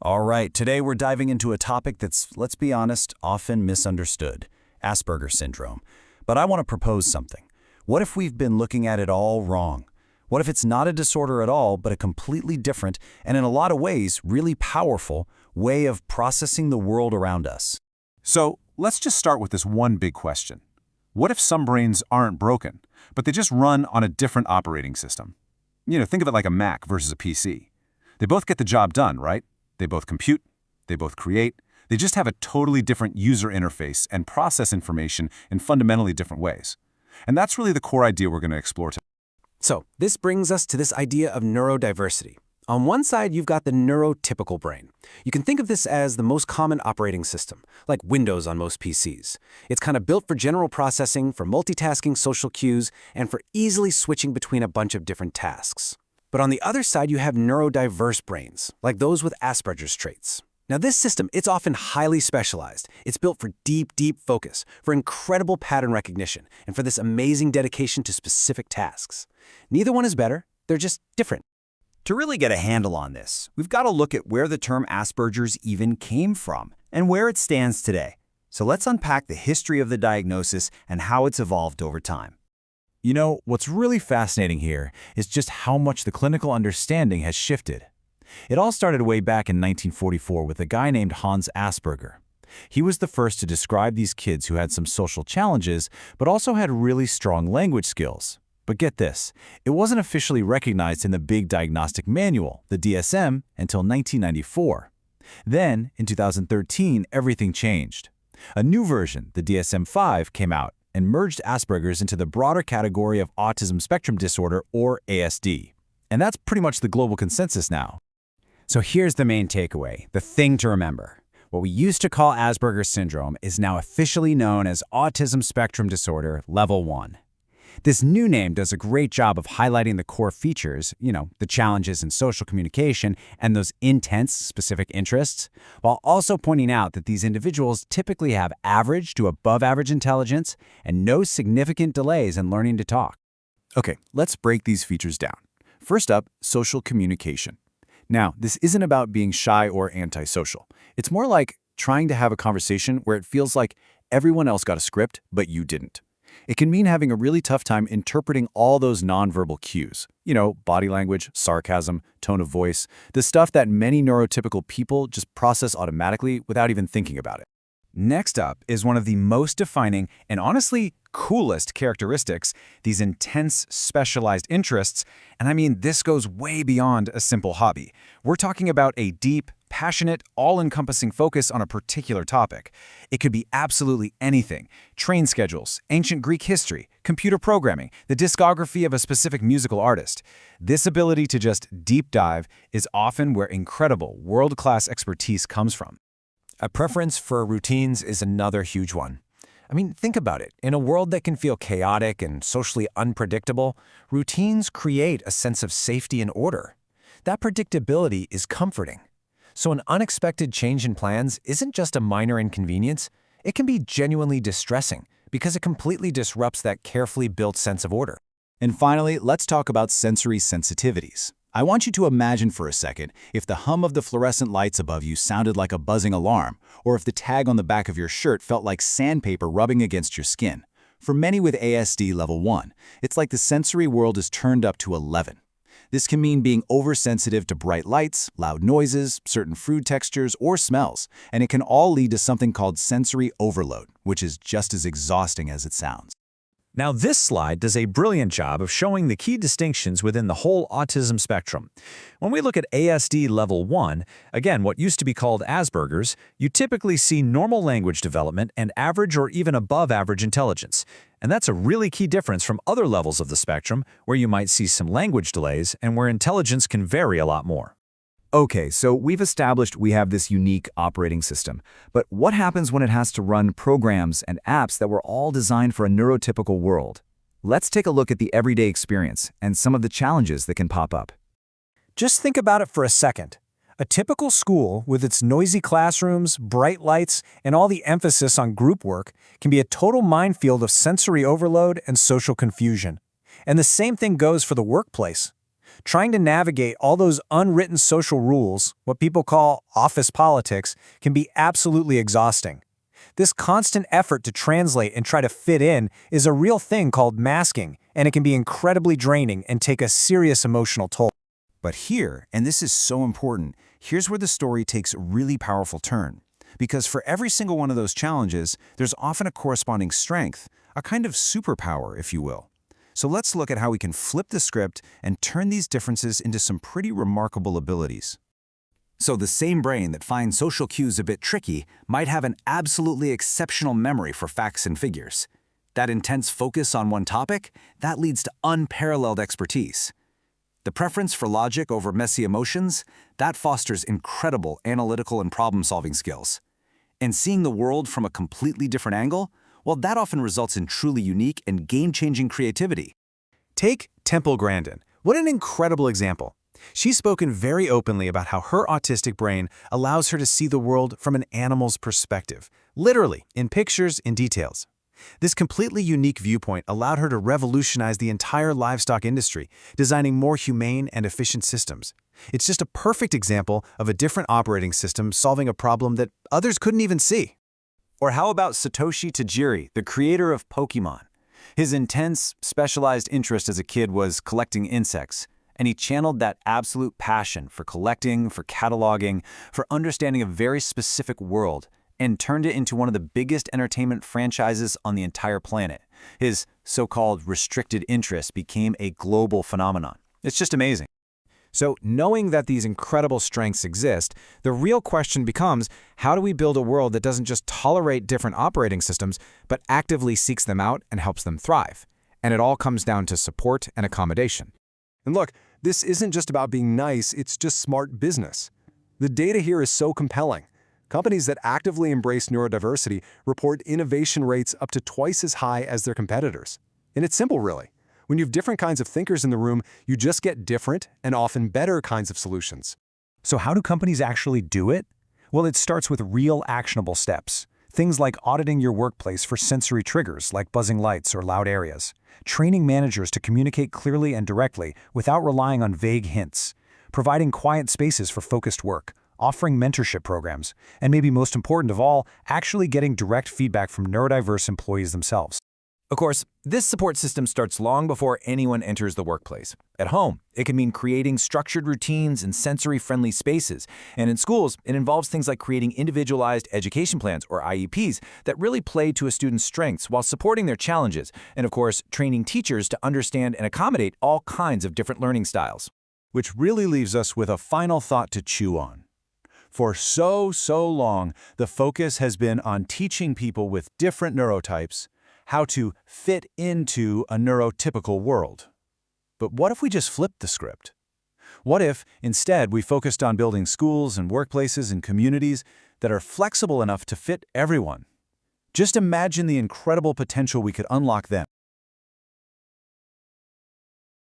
All right, today we're diving into a topic that's, let's be honest, often misunderstood, Asperger syndrome. But I want to propose something. What if we've been looking at it all wrong? What if it's not a disorder at all, but a completely different, and in a lot of ways, really powerful, way of processing the world around us? So let's just start with this one big question. What if some brains aren't broken, but they just run on a different operating system? Think of it like a Mac versus a PC. They both get the job done, right? They both compute, they both create, they just have a totally different user interface and process information in fundamentally different ways. And that's really the core idea we're going to explore today. So this brings us to this idea of neurodiversity. On one side, you've got the neurotypical brain. You can think of this as the most common operating system, like Windows on most PCs. It's kind of built for general processing, for multitasking social cues, and for easily switching between a bunch of different tasks. But on the other side, you have neurodiverse brains, like those with Asperger's traits. Now this system, it's often highly specialized. It's built for deep focus, for incredible pattern recognition, and for this amazing dedication to specific tasks. Neither one is better, they're just different. To really get a handle on this, we've got to look at where the term Asperger's even came from and where it stands today. So let's unpack the history of the diagnosis and how it's evolved over time. You know, what's really fascinating here is just how much the clinical understanding has shifted. It all started way back in 1944 with a guy named Hans Asperger. He was the first to describe these kids who had some social challenges, but also had really strong language skills. But get this, it wasn't officially recognized in the big diagnostic manual, the DSM, until 1994. Then, in 2013, everything changed. A new version, the DSM-5, came out and merged Asperger's into the broader category of autism spectrum disorder, or ASD. And that's pretty much the global consensus now. So here's the main takeaway, the thing to remember. What we used to call Asperger's syndrome is now officially known as autism spectrum disorder level 1. This new name does a great job of highlighting the core features, the challenges in social communication and those intense specific interests, while also pointing out that these individuals typically have average to above average intelligence and no significant delays in learning to talk. Okay, let's break these features down. First up, social communication. Now, this isn't about being shy or antisocial. It's more like trying to have a conversation where it feels like everyone else got a script, but you didn't. It can mean having a really tough time interpreting all those nonverbal cues. Body language, sarcasm, tone of voice, the stuff that many neurotypical people just process automatically without even thinking about it. Next up is one of the most defining and honestly coolest characteristics, these intense specialized interests. And I mean, this goes way beyond a simple hobby. We're talking about a deep, passionate, all-encompassing focus on a particular topic. It could be absolutely anything: train schedules, ancient Greek history, computer programming, the discography of a specific musical artist. This ability to just deep dive is often where incredible, world-class expertise comes from. A preference for routines is another huge one. I mean, think about it. In a world that can feel chaotic and socially unpredictable, routines create a sense of safety and order. That predictability is comforting. So an unexpected change in plans isn't just a minor inconvenience, it can be genuinely distressing because it completely disrupts that carefully built sense of order. And finally, let's talk about sensory sensitivities. I want you to imagine for a second if the hum of the fluorescent lights above you sounded like a buzzing alarm, or if the tag on the back of your shirt felt like sandpaper rubbing against your skin. For many with ASD level 1, it's like the sensory world is turned up to 11. This can mean being oversensitive to bright lights, loud noises, certain food textures, or smells, and it can all lead to something called sensory overload, which is just as exhausting as it sounds. Now, this slide does a brilliant job of showing the key distinctions within the whole autism spectrum. When we look at ASD level 1, again, what used to be called Asperger's, you typically see normal language development and average or even above average intelligence. And that's a really key difference from other levels of the spectrum where you might see some language delays and where intelligence can vary a lot more. Okay, so we've established we have this unique operating system, but what happens when it has to run programs and apps that were all designed for a neurotypical world? Let's take a look at the everyday experience and some of the challenges that can pop up. Just think about it for a second. A typical school with its noisy classrooms, bright lights, and all the emphasis on group work can be a total minefield of sensory overload and social confusion. And the same thing goes for the workplace. Trying to navigate all those unwritten social rules, what people call office politics, can be absolutely exhausting. This constant effort to translate and try to fit in is a real thing called masking, and it can be incredibly draining and take a serious emotional toll. But here, and this is so important, here's where the story takes a really powerful turn. Because for every single one of those challenges, there's often a corresponding strength, a kind of superpower, if you will. So let's look at how we can flip the script and turn these differences into some pretty remarkable abilities. So the same brain that finds social cues a bit tricky might have an absolutely exceptional memory for facts and figures. That intense focus on one topic, that leads to unparalleled expertise. The preference for logic over messy emotions, that fosters incredible analytical and problem-solving skills. And seeing the world from a completely different angle, well, that often results in truly unique and game-changing creativity. Take Temple Grandin. What an incredible example. She's spoken very openly about how her autistic brain allows her to see the world from an animal's perspective, literally, in pictures, in details. This completely unique viewpoint allowed her to revolutionize the entire livestock industry, designing more humane and efficient systems. It's just a perfect example of a different operating system solving a problem that others couldn't even see. Or how about Satoshi Tajiri, the creator of Pokemon? His intense, specialized interest as a kid was collecting insects, and he channeled that absolute passion for collecting, for cataloging, for understanding a very specific world, and turned it into one of the biggest entertainment franchises on the entire planet. His so-called restricted interest became a global phenomenon. It's just amazing. So, knowing that these incredible strengths exist, the real question becomes, how do we build a world that doesn't just tolerate different operating systems, but actively seeks them out and helps them thrive? And it all comes down to support and accommodation. And look, this isn't just about being nice, it's just smart business. The data here is so compelling. Companies that actively embrace neurodiversity report innovation rates up to twice as high as their competitors. And it's simple, really. When you have different kinds of thinkers in the room, you just get different and often better kinds of solutions. So how do companies actually do it? Well, it starts with real actionable steps. Things like auditing your workplace for sensory triggers like buzzing lights or loud areas, training managers to communicate clearly and directly without relying on vague hints, providing quiet spaces for focused work, offering mentorship programs, and maybe most important of all, actually getting direct feedback from neurodiverse employees themselves. Of course, this support system starts long before anyone enters the workplace. At home, it can mean creating structured routines and sensory-friendly spaces. And in schools, it involves things like creating individualized education plans, or IEPs, that really play to a student's strengths while supporting their challenges. And of course, training teachers to understand and accommodate all kinds of different learning styles. Which really leaves us with a final thought to chew on. For so long, the focus has been on teaching people with different neurotypes how to fit into a neurotypical world. But what if we just flipped the script? What if, instead, we focused on building schools and workplaces and communities that are flexible enough to fit everyone? Just imagine the incredible potential we could unlock then.